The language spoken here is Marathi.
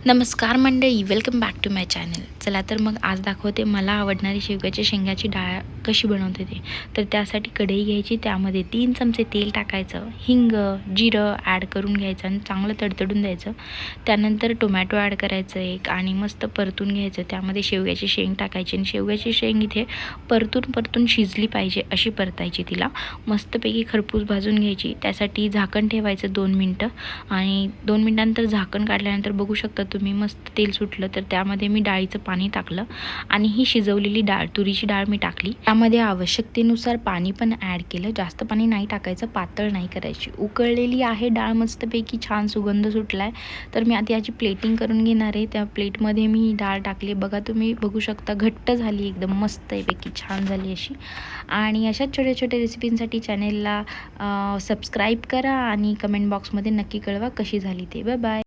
नमस्कार मंडळी, welcome back to my channel. चला तर मग आज दाखवते मला आवडणारी शेवग्याच्या शेंगाची डाळ कशी बनवते ते. तर त्यासाठी कढई घ्यायची, त्यामध्ये 3 चमचे तेल टाकायचं, हिंग जिरं ॲड करून घ्यायचं आणि चांगलं तडतडून द्यायचं. त्यानंतर टोमॅटो ॲड करायचं एक आणि मस्त परतून घ्यायचं. त्यामध्ये शेवग्याची शेंग टाकायची आणि शेवग्याची शेंग इथे परतून शिजली पाहिजे अशी परतायची. तिला मस्तपैकी खरपूस भाजून घ्यायची. त्यासाठी झाकण ठेवायचं 2 मिनटं आणि 2 मिनटानंतर झाकण काढल्यानंतर बघू शकता तुम्ही मस्त तेल सुटलं. तर त्यामध्ये मी डाळीचं पाणी टाकलं आणि ही शिजवलेली डाळ, तुरीची डाळ मी टाकली. त्यामध्ये आवश्यकतेनुसार पाणी पण ॲड केलं. जास्त पाणी नाही टाकायचं, पातळ नाही करायची. उकळलेली आहे डाळ, मस्तपैकी छान सुगंध सुटलाय. तर मी आता याची प्लेटिंग करून घेणार आहे. त्या प्लेटमध्ये मी डाळ टाकली. बघा तुम्ही बघू शकता घट्ट झाली, एकदम मस्त पैकी छान झाली अशी. आणि अशाच छोट्या छोट्या रेसिपींसाठी चॅनेलला सबस्क्राईब करा आणि कमेंट बॉक्समध्ये नक्की कळवा कशी झाली ते. Bye bye.